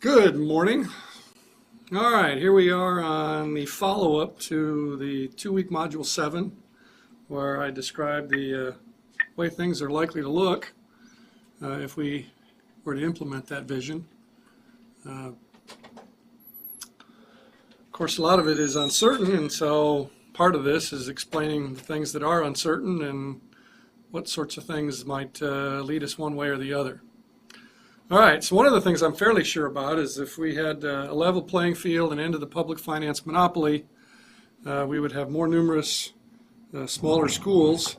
Good morning. All right, here we are on the follow-up to the 2-week Module 7, where I described the way things are likely to look if we were to implement that vision. Of course, a lot of it is uncertain, and so part of this is explaining the things that are uncertain and what sorts of things might lead us one way or the other. All right, so one of the things I'm fairly sure about is if we had a level playing field and end of the public finance monopoly, we would have more numerous smaller schools.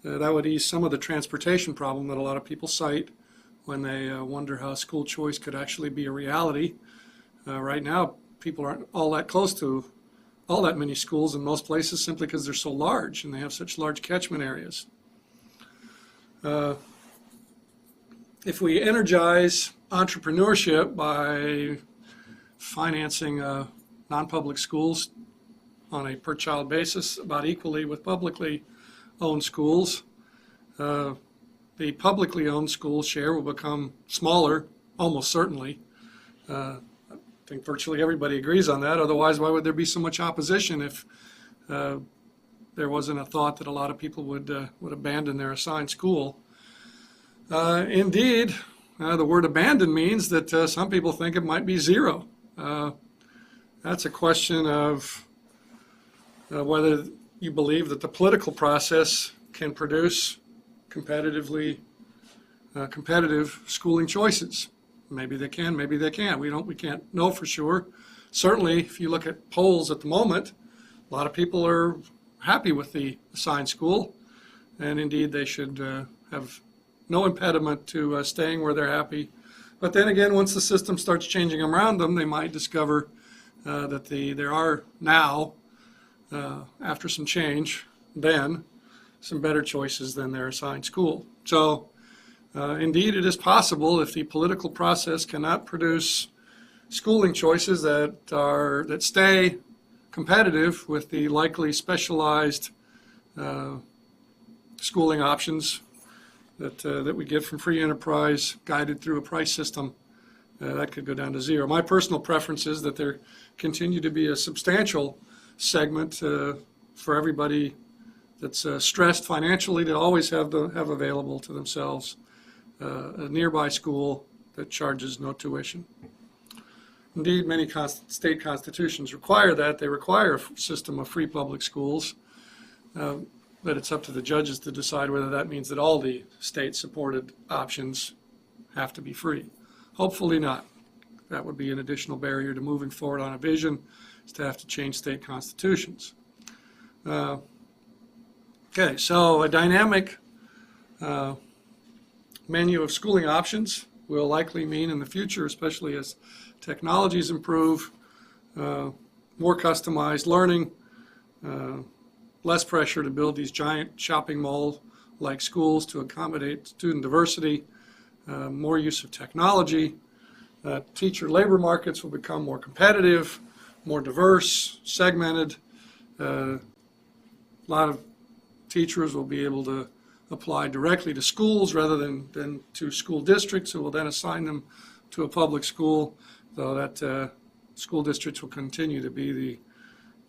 That would ease some of the transportation problem that a lot of people cite when they wonder how school choice could actually be a reality. Right now, people aren't all that close to all that many schools in most places simply because they're so large and they have such large catchment areas. If we energize entrepreneurship by financing non-public schools on a per-child basis about equally with publicly owned schools, the publicly owned school share will become smaller, almost certainly. I think virtually everybody agrees on that. Otherwise, why would there be so much opposition if there wasn't a thought that a lot of people would abandon their assigned school? Indeed, the word abandon means that some people think it might be zero. That's a question of whether you believe that the political process can produce competitive schooling choices. Maybe they can, maybe they can't. We can't know for sure. Certainly, if you look at polls at the moment, a lot of people are happy with the assigned school, and indeed they should have no impediment to staying where they're happy. But then again, once the system starts changing around them, they might discover that there are now, after some change, then some better choices than their assigned school. So indeed, it is possible if the political process cannot produce schooling choices that stay competitive with the likely specialized schooling options that we get from free enterprise guided through a price system, that could go down to zero. My personal preference is that there continue to be a substantial segment for everybody that's stressed financially to always have available to themselves a nearby school that charges no tuition. Indeed, many state constitutions require that. They require a system of free public schools. But it's up to the judges to decide whether that means that all the state-supported options have to be free. Hopefully not. That would be an additional barrier to moving forward on a vision, is to have to change state constitutions. Okay, so a dynamic menu of schooling options will likely mean in the future, especially as technologies improve, more customized learning, less pressure to build these giant shopping mall-like schools to accommodate student diversity, more use of technology. Teacher labor markets will become more competitive, more diverse, segmented. A lot of teachers will be able to apply directly to schools rather than to school districts, who will then assign them to a public school, though that school districts will continue to be the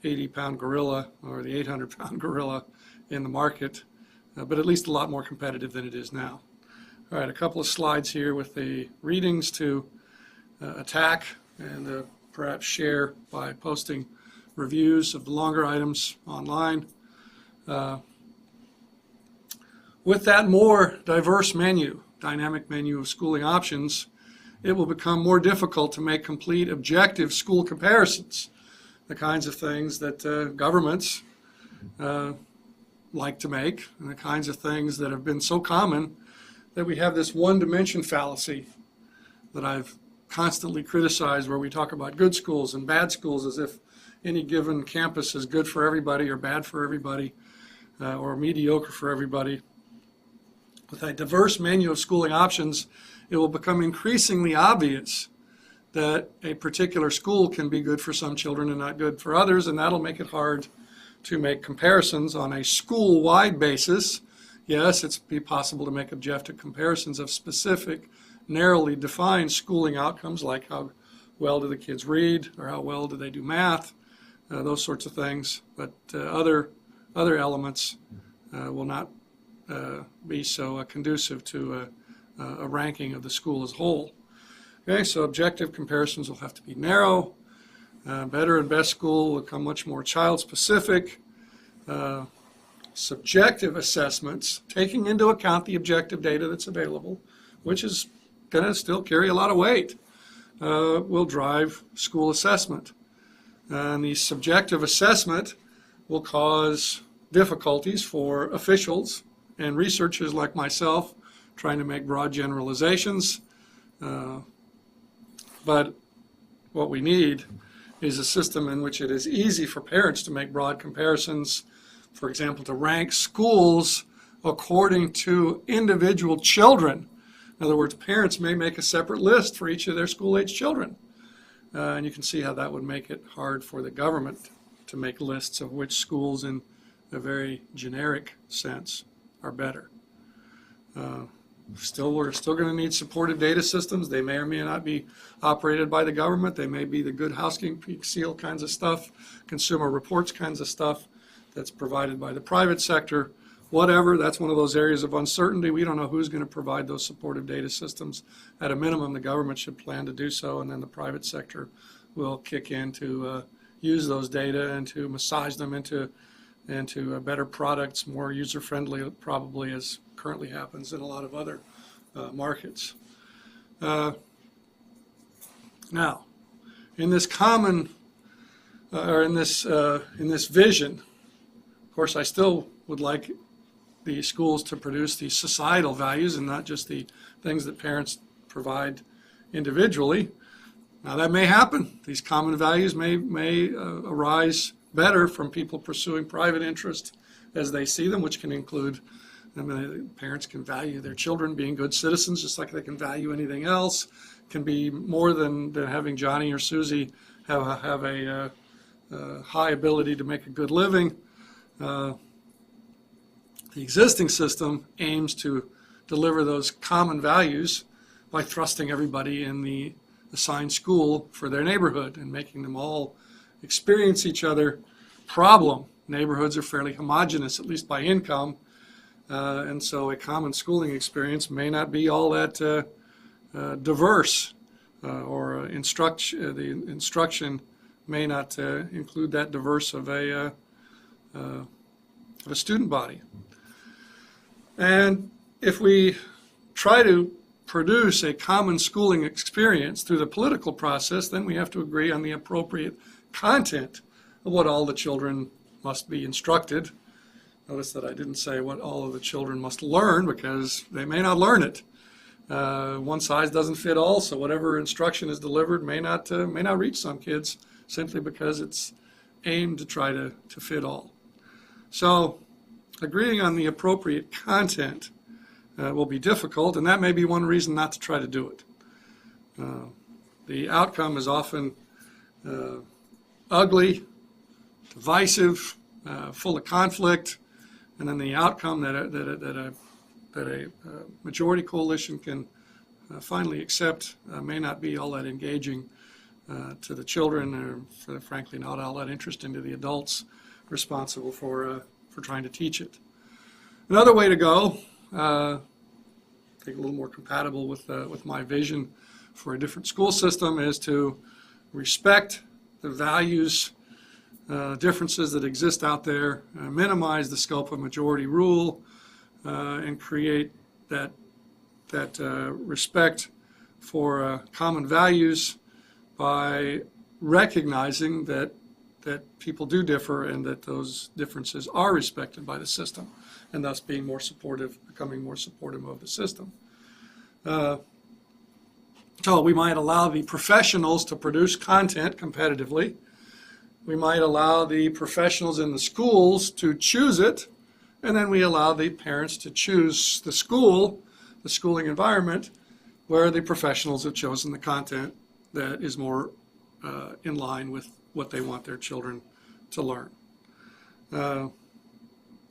80-pound gorilla or the 800-pound gorilla in the market, but at least a lot more competitive than it is now. All right, a couple of slides here with the readings to attack and perhaps share by posting reviews of the longer items online. With that more diverse menu, dynamic menu of schooling options, it will become more difficult to make complete objective school comparisons, the kinds of things that governments like to make, and the kinds of things that have been so common that we have this one-dimension fallacy that I've constantly criticized, where we talk about good schools and bad schools as if any given campus is good for everybody or bad for everybody or mediocre for everybody. With a diverse menu of schooling options, it will become increasingly obvious that a particular school can be good for some children and not good for others, and that'll make it hard to make comparisons on a school-wide basis. Yes, it's be possible to make objective comparisons of specific, narrowly defined schooling outcomes, like how well do the kids read, or how well do they do math, those sorts of things. But other elements will not be so conducive to a ranking of the school as a whole. Okay, so objective comparisons will have to be narrow. Better and best school will become much more child-specific. Subjective assessments, taking into account the objective data that's available, which is going to still carry a lot of weight, will drive school assessment. And the subjective assessment will cause difficulties for officials and researchers like myself trying to make broad generalizations. But what we need is a system in which it is easy for parents to make broad comparisons, for example, to rank schools according to individual children. In other words, parents may make a separate list for each of their school-age children. And you can see how that would make it hard for the government to make lists of which schools in a very generic sense are better. We're still going to need supported data systems. They may or may not be operated by the government. They may be the Good Housekeeping Seal kinds of stuff, Consumer Reports kinds of stuff that's provided by the private sector. Whatever, that's one of those areas of uncertainty. We don't know who's going to provide those supportive data systems. At a minimum, the government should plan to do so, and then the private sector will kick in to use those data and to massage them into better products, more user-friendly, probably, as currently happens in a lot of other markets. Now, in this common, or in this vision, of course, I still would like the schools to produce the societal values and not just the things that parents provide individually. Now, that may happen. These common values may arise better from people pursuing private interest as they see them, which can include, parents can value their children being good citizens just like they can value anything else. It can be more than having Johnny or Susie have a high ability to make a good living. The existing system aims to deliver those common values by thrusting everybody in the assigned school for their neighborhood and making them all experience each other. Problem, neighborhoods are fairly homogeneous, at least by income, and so a common schooling experience may not be all that diverse, or the instruction may not include that diverse of a student body. And if we try to produce a common schooling experience through the political process, then we have to agree on the appropriate content of what all the children must be instructed. Notice that I didn't say what all of the children must learn, because they may not learn it. One size doesn't fit all, so whatever instruction is delivered may not reach some kids simply because it's aimed to try to fit all. So agreeing on the appropriate content will be difficult, and that may be one reason not to try to do it. The outcome is often ugly, divisive, full of conflict, and then the outcome that a majority coalition can finally accept may not be all that engaging to the children, or frankly not all that interesting to the adults responsible for trying to teach it. Another way to go, I think a little more compatible with my vision for a different school system, is to respect the values, differences that exist out there, minimize the scope of majority rule, and create that respect for common values by recognizing that people do differ and that those differences are respected by the system, and thus being more supportive, becoming more supportive of the system. So we might allow the professionals to produce content competitively. We might allow the professionals in the schools to choose it, and then we allow the parents to choose the school, the schooling environment, where the professionals have chosen the content that is more in line with what they want their children to learn.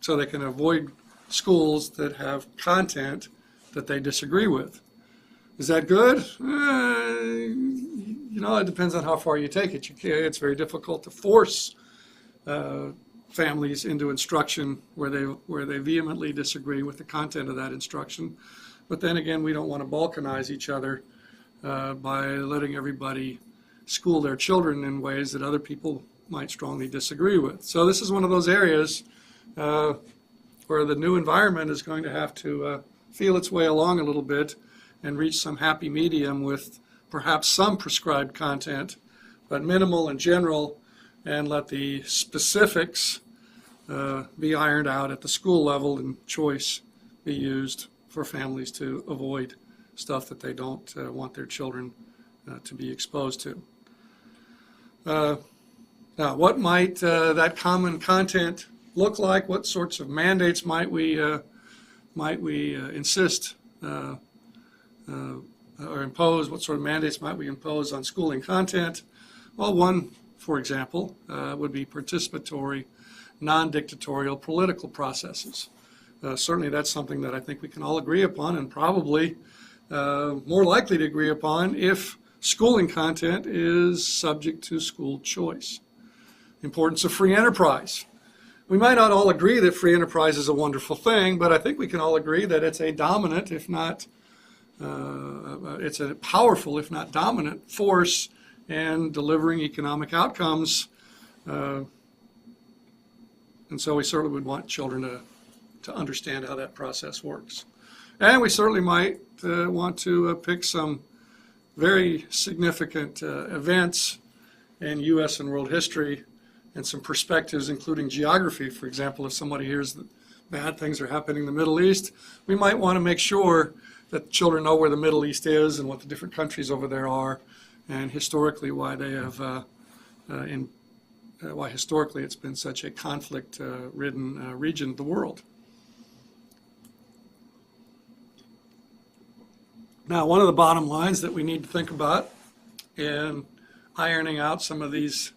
So they can avoid schools that have content that they disagree with. Is that good? it depends on how far you take it. It's very difficult to force families into instruction where they vehemently disagree with the content of that instruction. But then again, we don't want to balkanize each other by letting everybody school their children in ways that other people might strongly disagree with. So this is one of those areas where the new environment is going to have to feel its way along a little bit and reach some happy medium with perhaps some prescribed content, but minimal and general, and let the specifics be ironed out at the school level and choice be used for families to avoid stuff that they don't want their children to be exposed to. Now, what might that common content look like? What sorts of mandates might we insist or impose? What sort of mandates might we impose on schooling content? Well, one, for example, would be participatory, non-dictatorial political processes. Certainly that's something that I think we can all agree upon, and probably more likely to agree upon if schooling content is subject to school choice. Importance of free enterprise. We might not all agree that free enterprise is a wonderful thing, but I think we can all agree that it's a dominant, if not, it's a powerful, if not dominant, force in delivering economic outcomes. And so we certainly would want children to understand how that process works. And we certainly might want to pick some very significant events in U.S. and world history and some perspectives, including geography. For example, if somebody hears that bad things are happening in the Middle East, we might want to make sure that children know where the Middle East is and what the different countries over there are, and historically why they have, why historically it's been such a conflict-ridden region of the world. Now, one of the bottom lines that we need to think about in ironing out some of these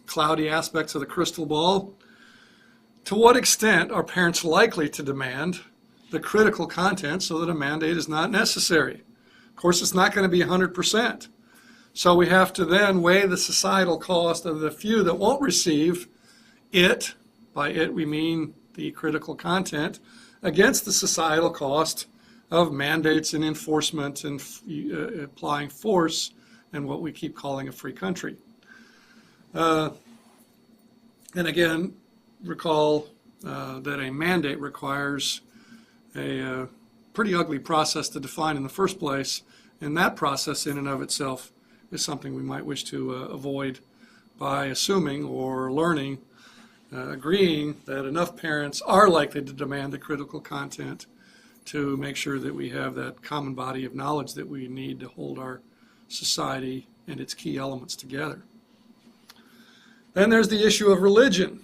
cloudy aspects of the crystal ball, to what extent are parents likely to demand the critical content so that a mandate is not necessary? Of course, it's not going to be 100%. So we have to then weigh the societal cost of the few that won't receive it, by it we mean the critical content, against the societal cost of mandates and enforcement and applying force in what we keep calling a free country. And again, recall that a mandate requires a pretty ugly process to define in the first place, and that process in and of itself is something we might wish to avoid by assuming or learning, agreeing that enough parents are likely to demand the critical content to make sure that we have that common body of knowledge that we need to hold our society and its key elements together. Then there's the issue of religion.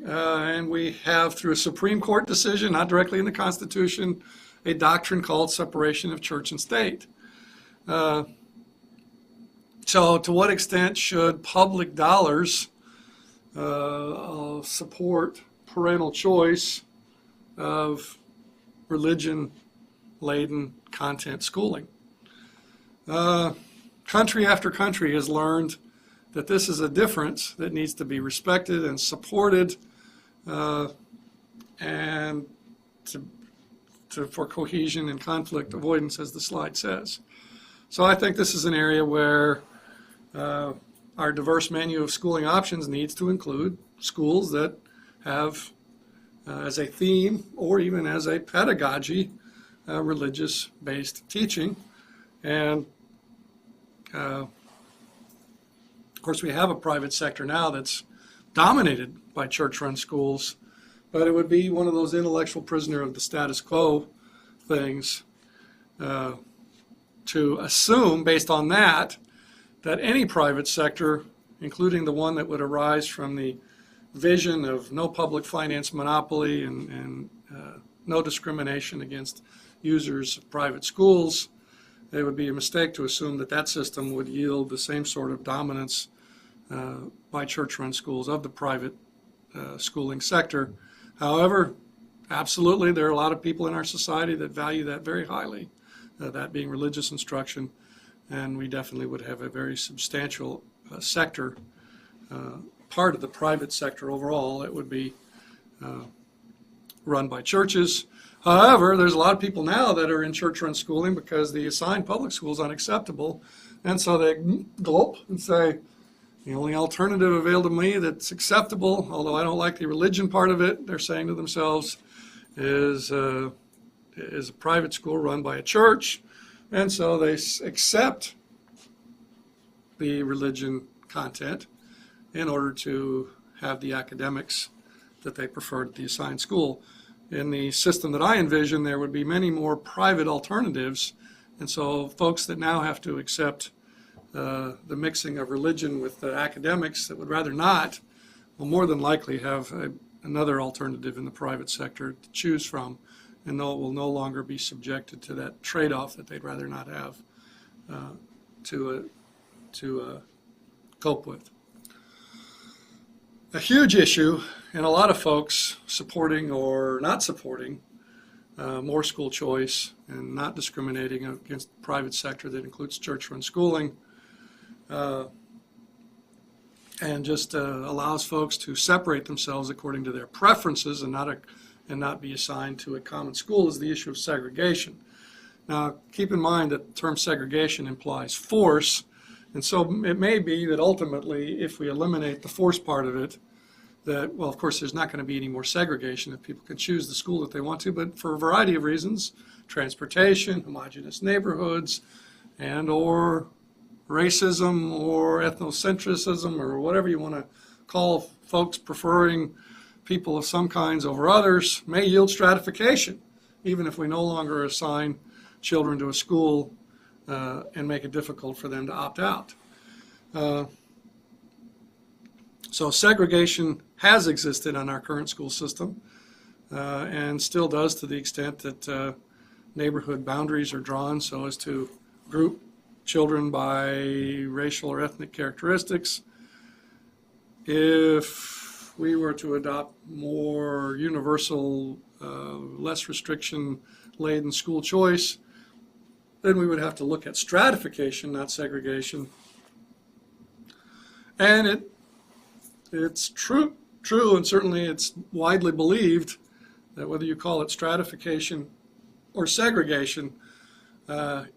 And we have, through a Supreme Court decision, not directly in the Constitution, a doctrine called separation of church and state. So to what extent should public dollars support parental choice of religion-laden content schooling? Country after country has learned that this is a difference that needs to be respected and supported, and for cohesion and conflict avoidance, as the slide says. So I think this is an area where our diverse menu of schooling options needs to include schools that have as a theme or even as a pedagogy religious-based teaching. And of course, we have a private sector now that's dominated by church-run schools, but it would be one of those intellectual prisoner of the status quo things to assume, based on that any private sector, including the one that would arise from the vision of no public finance monopoly and no discrimination against users of private schools, it would be a mistake to assume that that system would yield the same sort of dominance by church-run schools of the private schooling sector. However, absolutely, there are a lot of people in our society that value that very highly, that being religious instruction. and we definitely would have a very substantial sector, part of the private sector overall that would be run by churches. However, there's a lot of people now that are in church-run schooling because the assigned public school is unacceptable, and so they gulp and say, the only alternative available to me that's acceptable, although I don't like the religion part of it, they're saying to themselves, is a private school run by a church, and so they accept the religion content in order to have the academics that they preferred at the assigned school. In the system that I envision, there would be many more private alternatives, and so folks that now have to accept the mixing of religion with the academics that would rather not will more than likely have another alternative in the private sector to choose from, and will no longer be subjected to that trade-off that they'd rather not have to cope with. A huge issue, and a lot of folks supporting or not supporting more school choice and not discriminating against the private sector that includes church-run schooling, and just allows folks to separate themselves according to their preferences and not be assigned to a common school, is the issue of segregation. Now, keep in mind that the term segregation implies force, and so it may be that ultimately, if we eliminate the force part of it, that, well, of course, there's not going to be any more segregation if people can choose the school that they want to, but for a variety of reasons, transportation, homogeneous neighborhoods, and or racism or ethnocentrism or whatever you want to call folks preferring people of some kinds over others, may yield stratification, even if we no longer assign children to a school and make it difficult for them to opt out. So segregation has existed in our current school system and still does, to the extent that neighborhood boundaries are drawn so as to group children by racial or ethnic characteristics. If we were to adopt more universal, less restriction-laden school choice, then we would have to look at stratification, not segregation. And it's true, and certainly it's widely believed that whether you call it stratification or segregation,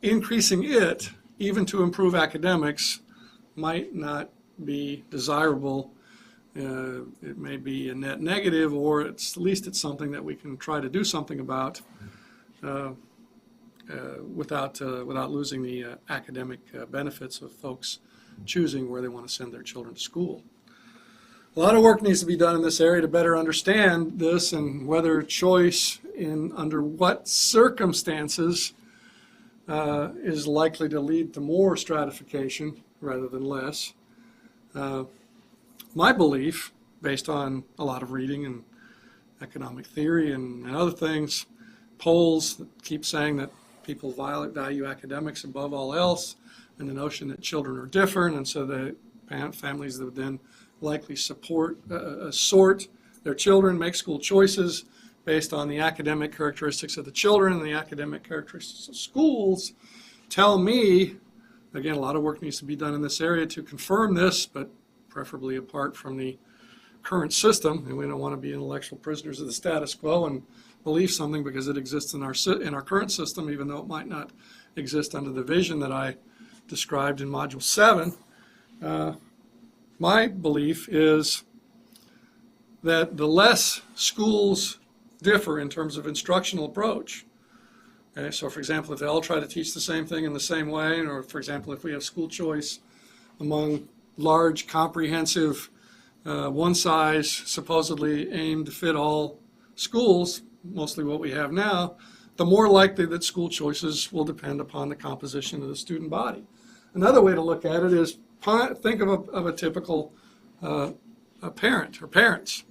increasing it, even to improve academics, might not be desirable. It may be a net negative, or at least it's something that we can try to do something about without losing the academic benefits of folks choosing where they want to send their children to school. A lot of work needs to be done in this area to better understand this and whether choice under what circumstances is likely to lead to more stratification rather than less. My belief, based on a lot of reading and economic theory and other things, polls that keep saying that people value academics above all else, and the notion that children are different, and so the families that would then likely sort their children, make school choices based on the academic characteristics of the children and the academic characteristics of schools, tell me, again, a lot of work needs to be done in this area to confirm this, but preferably apart from the current system, and we don't want to be intellectual prisoners of the status quo and believe something because it exists in our current system, even though it might not exist under the vision that I described in Module 7. My belief is that the less schools differ in terms of instructional approach, okay, so for example, if they all try to teach the same thing in the same way, or for example, if we have school choice among large, comprehensive, one size, supposedly aimed to fit all schools, mostly what we have now, the more likely that school choices will depend upon the composition of the student body. Another way to look at it is think of a typical parent or parents.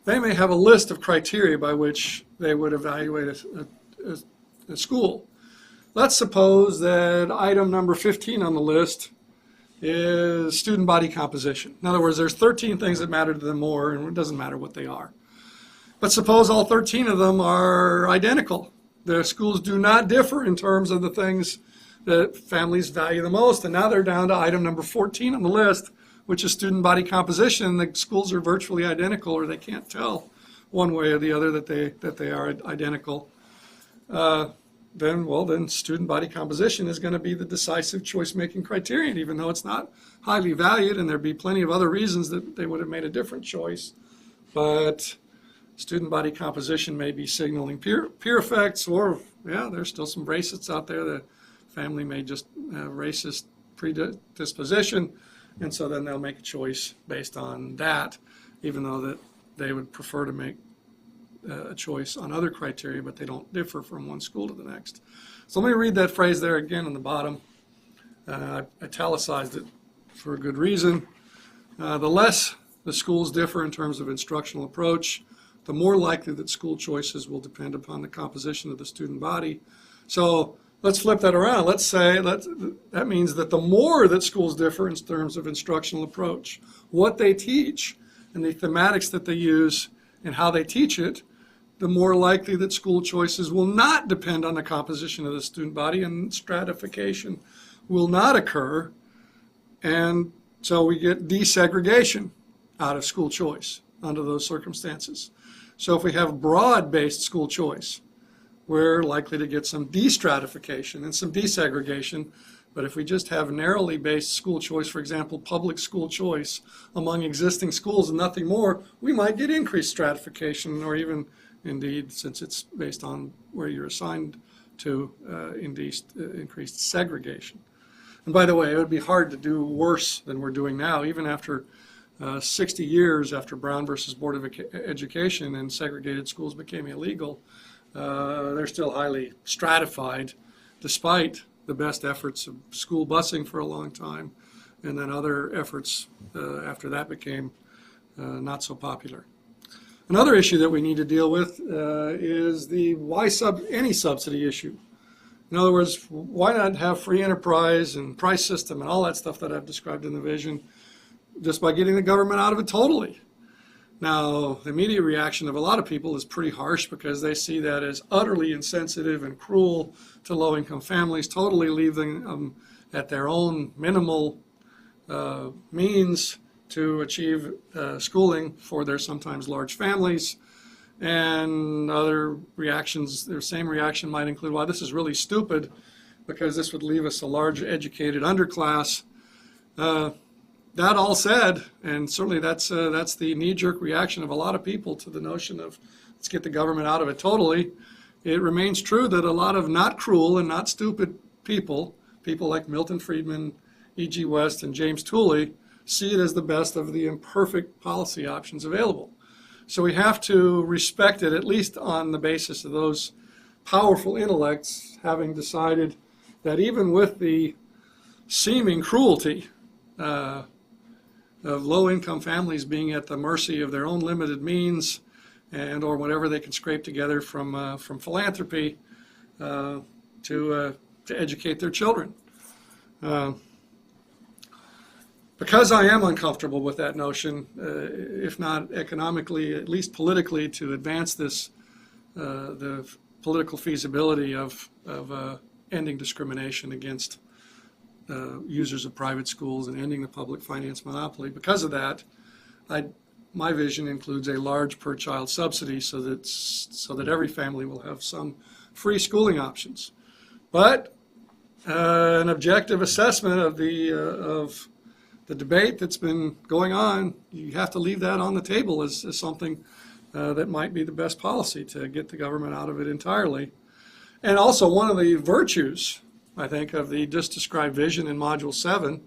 They may have a list of criteria by which they would evaluate a school. Let's suppose that item number 15 on the list is student body composition. In other words, there's 13 things that matter to them more, and it doesn't matter what they are. But suppose all 13 of them are identical. The schools do not differ in terms of the things that families value the most. And now they're down to item number 14 on the list, which is student body composition. The schools are virtually identical, or they can't tell one way or the other that they are identical. Then student body composition is going to be the decisive choice-making criterion, even though it's not highly valued, and there'd be plenty of other reasons that they would have made a different choice. But student body composition may be signaling peer effects, or, yeah, there's still some racists out there. The family may just have racist predisposition, and so then they'll make a choice based on that, even though that they would prefer to make a choice on other criteria, but they don't differ from one school to the next. So let me read that phrase there again on the bottom. I italicized it for a good reason. The less the schools differ in terms of instructional approach, the more likely that school choices will depend upon the composition of the student body. So let's flip that around. Let's say that means that the more that schools differ in terms of instructional approach, what they teach and the thematics that they use and how they teach it, the more likely that school choices will not depend on the composition of the student body, and stratification will not occur. And so we get desegregation out of school choice under those circumstances. So if we have broad-based school choice, we're likely to get some destratification and some desegregation. But if we just have narrowly based school choice, for example, public school choice among existing schools and nothing more, we might get increased stratification, or even, indeed, since it's based on where you're assigned to, increased segregation. And by the way, it would be hard to do worse than we're doing now, even after 60 years after Brown versus Board of Education and segregated schools became illegal. They're still highly stratified, despite the best efforts of school busing for a long time, and then other efforts after that became not so popular. Another issue that we need to deal with is the any subsidy issue. In other words, why not have free enterprise and price system and all that stuff that I've described in the vision, just by getting the government out of it totally? Now, the immediate reaction of a lot of people is pretty harsh, because they see that as utterly insensitive and cruel to low-income families, totally leaving them at their own minimal means to achieve schooling for their sometimes large families. And other reactions, their same reaction might include, well, this is really stupid, because this would leave us a large educated underclass. That all said, and certainly that's the knee-jerk reaction of a lot of people to the notion of let's get the government out of it totally, it remains true that a lot of not cruel and not stupid people like Milton Friedman, E.G. West, and James Tooley, see it as the best of the imperfect policy options available. So we have to respect it, at least on the basis of those powerful intellects having decided that even with the seeming cruelty of low-income families being at the mercy of their own limited means and or whatever they can scrape together from philanthropy to educate their children. Because I am uncomfortable with that notion, if not economically, at least politically, to advance this, the political feasibility of ending discrimination against users of private schools and ending the public finance monopoly. Because of that, my vision includes a large per-child subsidy so that every family will have some free schooling options. But an objective assessment of the debate that's been going on, you have to leave that on the table as something that might be the best policy to get the government out of it entirely. And also, one of the virtues, I think, of the just described vision in Module 7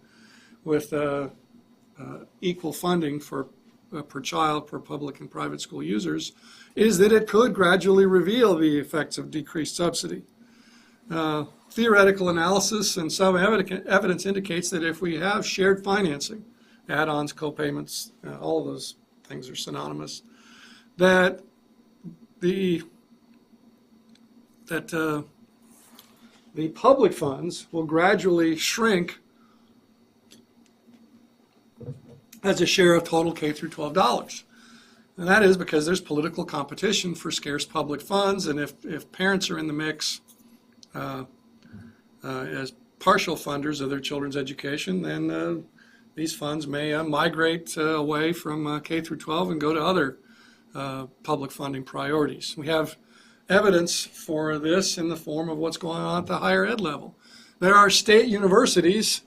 with equal funding for per child per public and private school users is that it could gradually reveal the effects of decreased subsidy. Theoretical analysis and some evidence indicates that if we have shared financing, add-ons, co-payments, all of those things are synonymous, that the public funds will gradually shrink as a share of total K through 12 dollars. And that is because there's political competition for scarce public funds, and if parents are in the mix, as partial funders of their children's education, then these funds may migrate away from K through 12 and go to other public funding priorities. We have evidence for this in the form of what's going on at the higher ed level. There are state universities,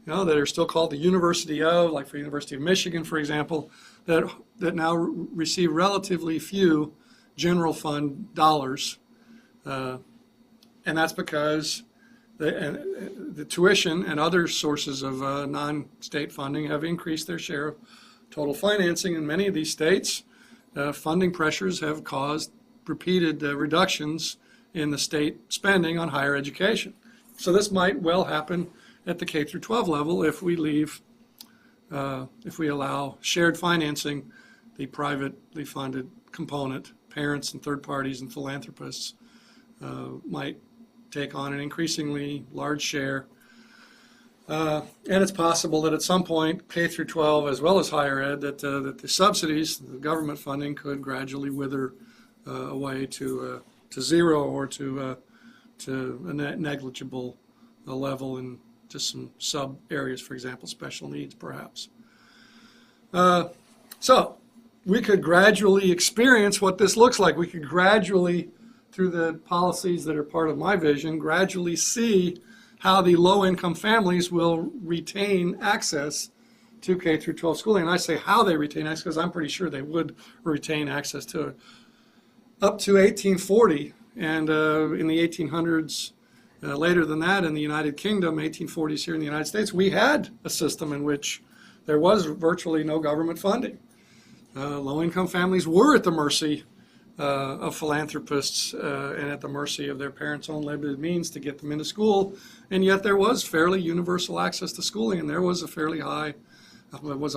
that are still called the University of, like for University of Michigan, for example, that now receive relatively few general fund dollars, and that's because the tuition and other sources of non-state funding have increased their share of total financing. In many of these states, funding pressures have caused repeated reductions in the state spending on higher education. So this might well happen at the K through 12 level if we allow shared financing, the privately funded component, parents and third parties and philanthropists might take on an increasingly large share. And it's possible that at some point, K through 12 as well as higher ed, that the subsidies, the government funding, could gradually wither away to zero or to a negligible level in just some sub areas, for example, special needs perhaps. So we could gradually experience what this looks like. We could gradually, through the policies that are part of my vision, gradually see how the low-income families will retain access to K through 12 schooling. And I say how they retain access because I'm pretty sure they would retain access to it. Up to 1840, and in the 1800s, later than that in the United Kingdom, 1840s here in the United States, we had a system in which there was virtually no government funding. Low-income families were at the mercy of philanthropists and at the mercy of their parents' own limited means to get them into school, and yet there was fairly universal access to schooling, and there was a fairly high, it was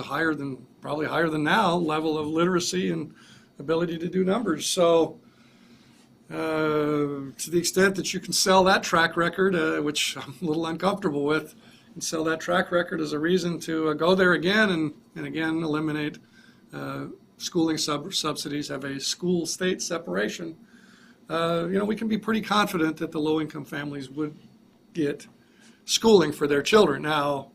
probably higher than now, level of literacy and ability to do numbers. So to the extent that you can sell that track record, which I'm a little uncomfortable with, and sell that track record as a reason to go there again and again eliminate schooling subsidies, have a school-state separation, we can be pretty confident that the low-income families would get schooling for their children. Now,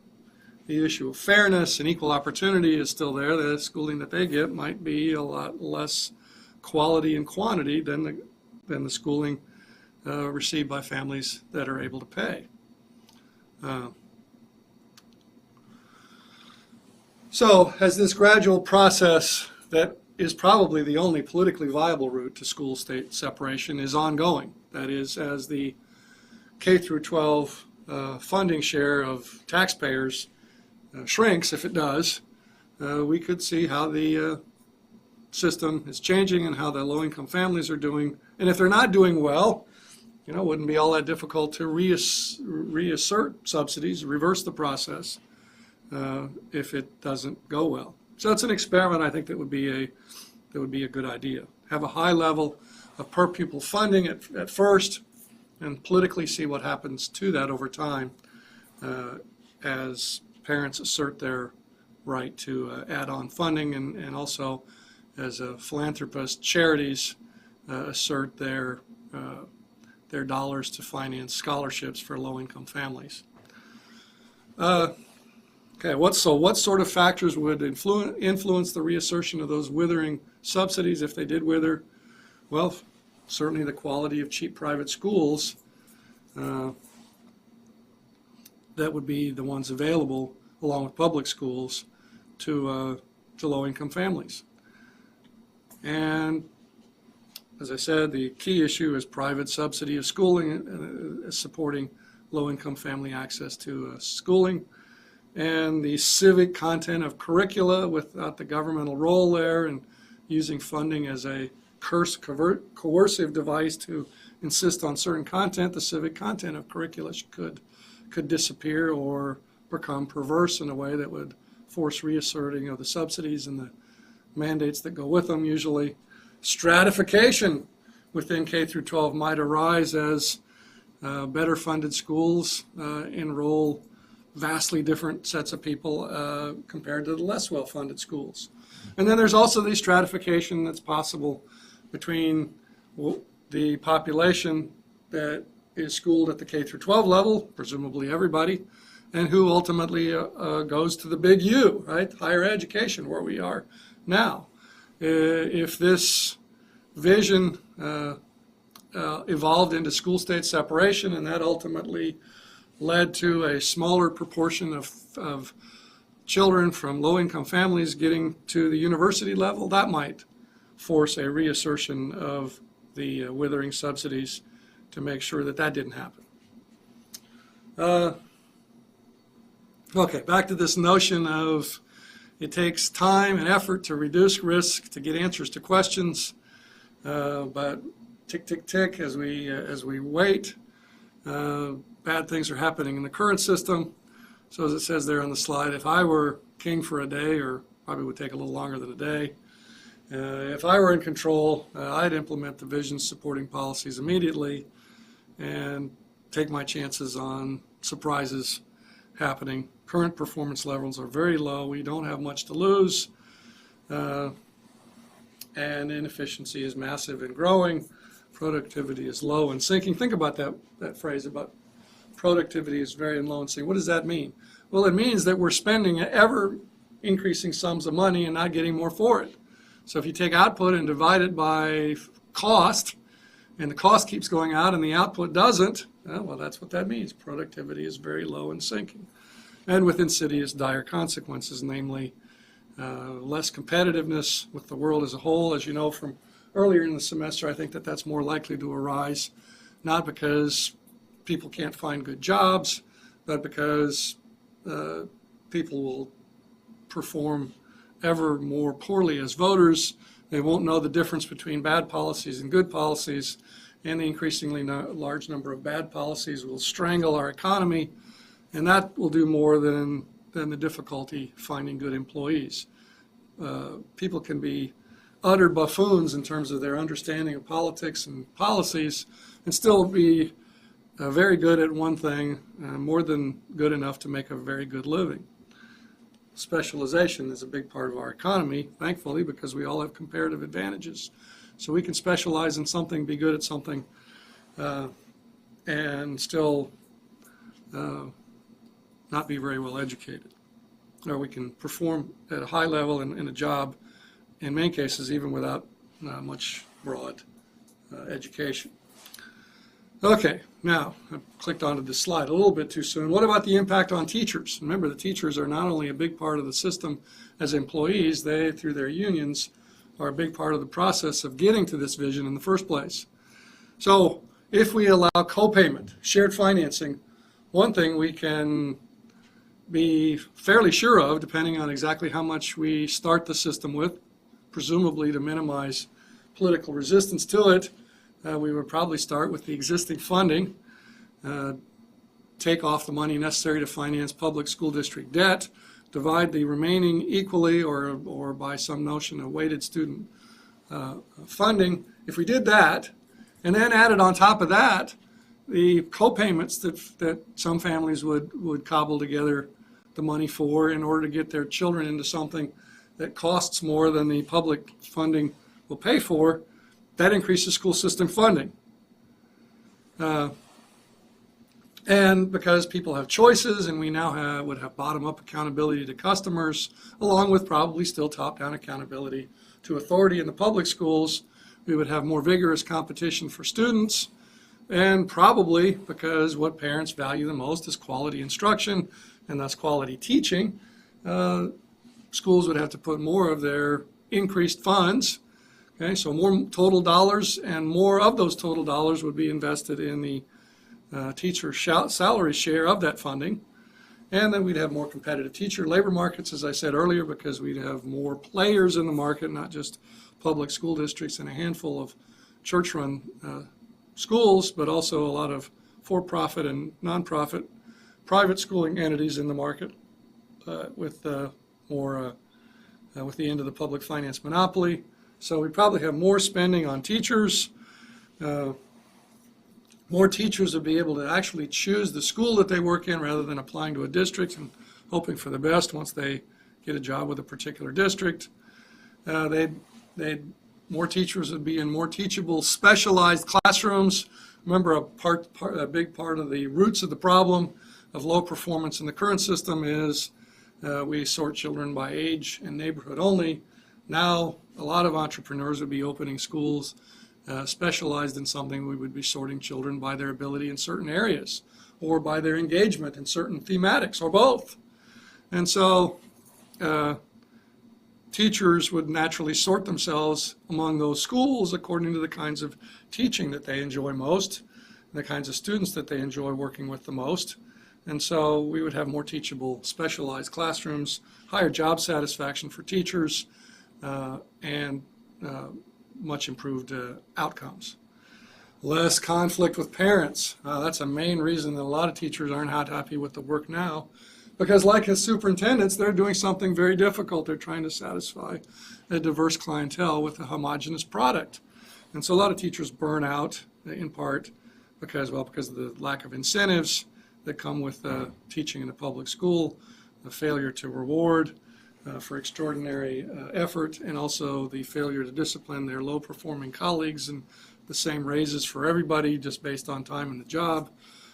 the issue of fairness and equal opportunity is still there. The schooling that they get might be a lot less quality and quantity than the schooling received by families that are able to pay. So as this gradual process that is probably the only politically viable route to school-state separation is ongoing, that is, as the K through 12 funding share of taxpayers shrinks, if it does, we could see how the system is changing and how the low-income families are doing. And if they're not doing well, it wouldn't be all that difficult to reassert subsidies, reverse the process if it doesn't go well. So it's an experiment I think that would be a good idea. Have a high level of per pupil funding at first, and politically see what happens to that over time as parents assert their right to add on funding, and also as philanthropists, charities assert their dollars to finance scholarships for low-income families. Okay, what sort of factors would influence the reassertion of those withering subsidies if they did wither? Well, certainly the quality of cheap private schools that would be the ones available along with public schools to low-income families. And as I said, the key issue is private subsidy of schooling, supporting low-income family access to schooling, and the civic content of curricula without the governmental role there, and using funding as a coercive device to insist on certain content. The civic content of curricula could disappear or become perverse in a way that would force reasserting of the subsidies and the mandates that go with them. Usually stratification within K through 12 might arise as better funded schools enroll vastly different sets of people compared to the less well-funded schools. And then there's also the stratification that's possible between the population that is schooled at the K through 12 level, presumably everybody, and who ultimately goes to the big U, right? Higher education, where we are now. If this vision evolved into school-state separation, and that ultimately led to a smaller proportion of children from low-income families getting to the university level, that might force a reassertion of the withering subsidies to make sure that that didn't happen. Okay, back to this notion of it takes time and effort to reduce risk, to get answers to questions, but tick, tick, tick, as we wait, bad things are happening in the current system. So as it says there on the slide, if I were king for a day, or probably would take a little longer than a day, if I were in control, I'd implement the vision supporting policies immediately and take my chances on surprises happening. Current performance levels are very low. We don't have much to lose. And inefficiency is massive and growing. Productivity is low and sinking. Think about that phrase about productivity is very low and sinking. What does that mean? Well, it means that we're spending ever increasing sums of money and not getting more for it. So if you take output and divide it by cost, and the cost keeps going out and the output doesn't, well, that's what that means. Productivity is very low and sinking. And with insidious dire consequences, namely less competitiveness with the world as a whole. As you know from earlier in the semester, I think that that's more likely to arise, not because people can't find good jobs, but because people will perform ever more poorly as voters. They won't know the difference between bad policies and good policies, and the increasingly large number of bad policies will strangle our economy, and that will do more than the difficulty finding good employees. People can be utter buffoons in terms of their understanding of politics and policies and still be very good at one thing, more than good enough to make a very good living. Specialization is a big part of our economy, thankfully, because we all have comparative advantages. So we can specialize in something, be good at something, and still not be very well educated. Or we can perform at a high level in a job, in many cases, even without much broad education. Okay, now I clicked onto this slide a little bit too soon. What about the impact on teachers? Remember, the teachers are not only a big part of the system as employees, they, through their unions, are a big part of the process of getting to this vision in the first place. So if we allow co-payment, shared financing, one thing we can be fairly sure of, depending on exactly how much we start the system with, presumably to minimize political resistance to it, we would probably start with the existing funding, take off the money necessary to finance public school district debt, divide the remaining equally or by some notion of weighted student funding. If we did that, and then added on top of that the co-payments that some families would cobble together the money for in order to get their children into something that costs more than the public funding will pay for, that increases school system funding. And because people have choices, and we now would have bottom-up accountability to customers, along with probably still top-down accountability to authority in the public schools, we would have more vigorous competition for students, and probably because what parents value the most is quality instruction, and thus quality teaching, schools would have to put more of their increased funds. Okay, so more total dollars, and more of those total dollars would be invested in the teacher salary share of that funding. And then we'd have more competitive teacher labor markets, as I said earlier, because we'd have more players in the market, not just public school districts and a handful of church-run schools, but also a lot of for-profit and nonprofit private schooling entities in the market with the end of the public finance monopoly. So we probably have more spending on teachers. More teachers would be able to actually choose the school that they work in rather than applying to a district and hoping for the best once they get a job with a particular district. More teachers would be in more teachable, specialized classrooms Remember, a big part of the roots of the problem of low performance in the current system is we sort children by age and neighborhood only. Now, a lot of entrepreneurs would be opening schools specialized in something. We would be sorting children by their ability in certain areas or by their engagement in certain thematics or both. And so teachers would naturally sort themselves among those schools according to the kinds of teaching that they enjoy most, the kinds of students that they enjoy working with the most. And so we would have more teachable, specialized classrooms, higher job satisfaction for teachers, and much improved outcomes. Less conflict with parents. That's a main reason that a lot of teachers aren't happy with the work now, because like as superintendents, they're doing something very difficult. They're trying to satisfy a diverse clientele with a homogeneous product. And so a lot of teachers burn out in part because of the lack of incentives that come with teaching in a public school, the failure to reward for extraordinary effort, and also the failure to discipline their low-performing colleagues and the same raises for everybody just based on time in the job.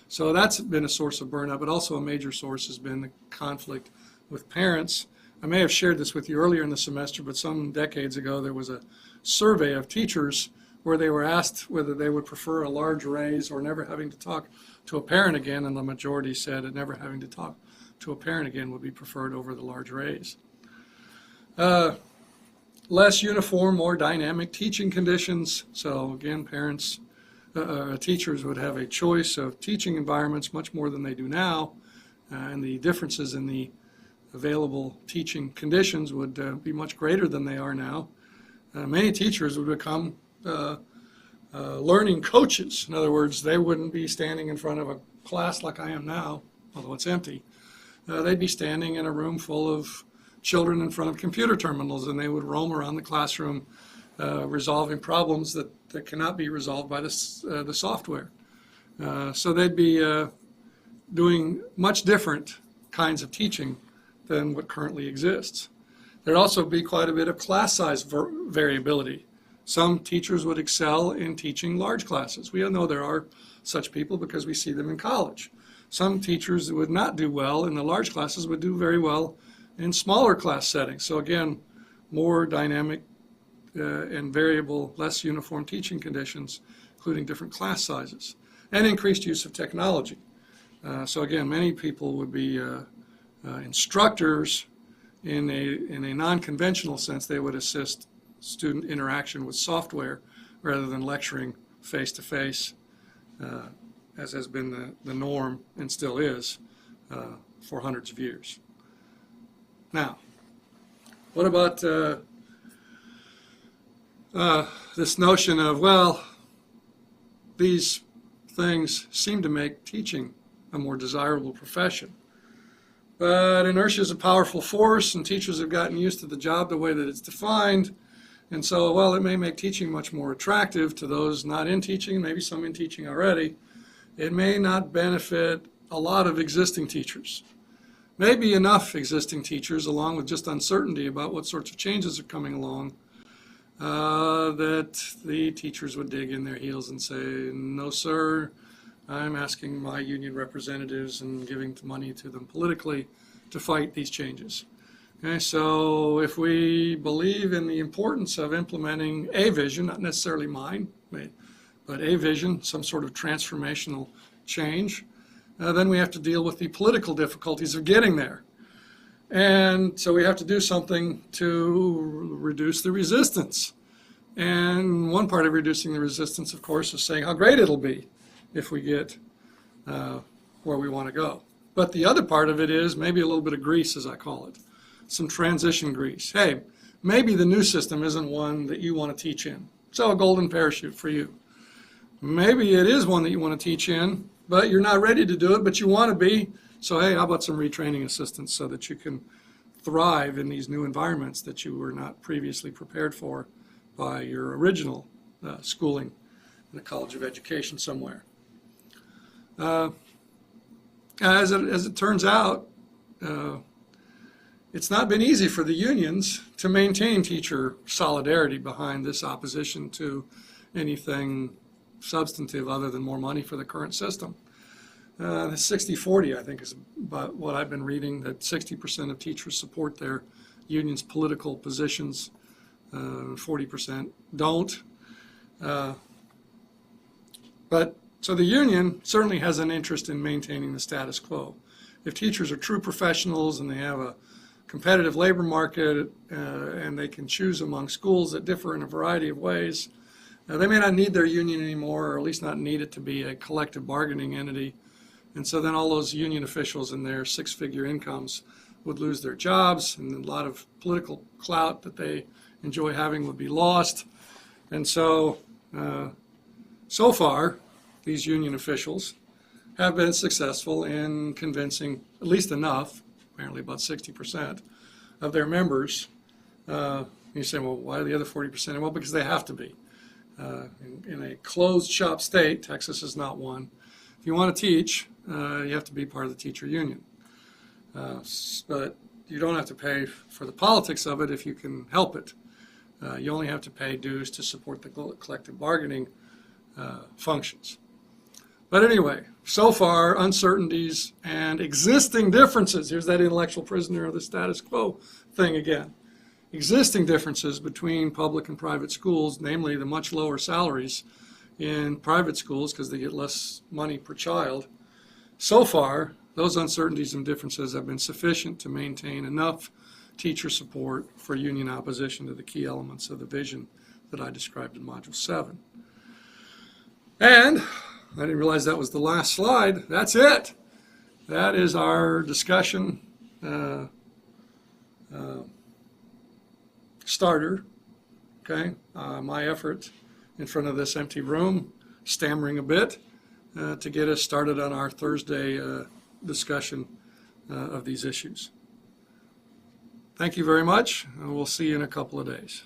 So that's been a source of burnout, but also a major source has been the conflict with parents. I may have shared this with you earlier in the semester, but some decades ago there was a survey of teachers where they were asked whether they would prefer a large raise or never having to talk to a parent again, and the majority said that never having to talk to a parent again would be preferred over the large raise. Less uniform, more dynamic teaching conditions. So again, teachers would have a choice of teaching environments much more than they do now, and the differences in the available teaching conditions would be much greater than they are now. Many teachers would become learning coaches. In other words, they wouldn't be standing in front of a class like I am now, although it's empty. They'd be standing in a room full of children in front of computer terminals, and they would roam around the classroom resolving problems that cannot be resolved by the software. So they'd be doing much different kinds of teaching than what currently exists. There'd also be quite a bit of class size variability. Some teachers would excel in teaching large classes. We all know there are such people because we see them in college. Some teachers would not do well in the large classes would do very well in smaller class settings. So again, more dynamic and variable, less uniform teaching conditions, including different class sizes, and increased use of technology. So again, many people would be instructors in a non-conventional sense. They would assist student interaction with software rather than lecturing face-to-face, as has been the norm and still is for hundreds of years. Now, what about this notion of, well, these things seem to make teaching a more desirable profession. But inertia is a powerful force, and teachers have gotten used to the job the way that it's defined. And so, while it may make teaching much more attractive to those not in teaching, maybe some in teaching already, it may not benefit a lot of existing teachers. Maybe enough existing teachers, along with just uncertainty about what sorts of changes are coming along, that the teachers would dig in their heels and say, no, sir, I'm asking my union representatives and giving money to them politically to fight these changes. Okay, so if we believe in the importance of implementing a vision, not necessarily mine, but a vision, some sort of transformational change, then we have to deal with the political difficulties of getting there. And so we have to do something to reduce the resistance. And one part of reducing the resistance, of course, is saying how great it'll be if we get where we want to go. But the other part of it is maybe a little bit of grease, as I call it, some transition grease. Hey, maybe the new system isn't one that you want to teach in. So a golden parachute for you. Maybe it is one that you want to teach in, but you're not ready to do it, but you want to be. So hey, how about some retraining assistance so that you can thrive in these new environments that you were not previously prepared for by your original schooling in a college of education somewhere. As it turns out, it's not been easy for the unions to maintain teacher solidarity behind this opposition to anything substantive other than more money for the current system. The 60-40, I think, is about what I've been reading, that 60% of teachers support their union's political positions, 40% don't. So the union certainly has an interest in maintaining the status quo. If teachers are true professionals and they have a competitive labor market and they can choose among schools that differ in a variety of ways, they may not need their union anymore, or at least not need it to be a collective bargaining entity. And so then all those union officials and their six-figure incomes would lose their jobs, and a lot of political clout that they enjoy having would be lost. And so, so far, these union officials have been successful in convincing at least enough, apparently about 60% of their members. You say, well, why the other 40%? Well, because they have to be. In a closed shop state, Texas is not one, if you want to teach, you have to be part of the teacher union. But you don't have to pay for the politics of it if you can help it. You only have to pay dues to support the collective bargaining functions. But anyway, so far, uncertainties and existing differences, here's that intellectual prisoner of the status quo thing again. Existing differences between public and private schools, namely the much lower salaries in private schools because they get less money per child. So far, those uncertainties and differences have been sufficient to maintain enough teacher support for union opposition to the key elements of the vision that I described in Module 7. And I didn't realize that was the last slide. That's it. That is our discussion starter. Okay, my effort in front of this empty room, stammering a bit, to get us started on our Thursday discussion of these issues. Thank you very much, and we'll see you in a couple of days.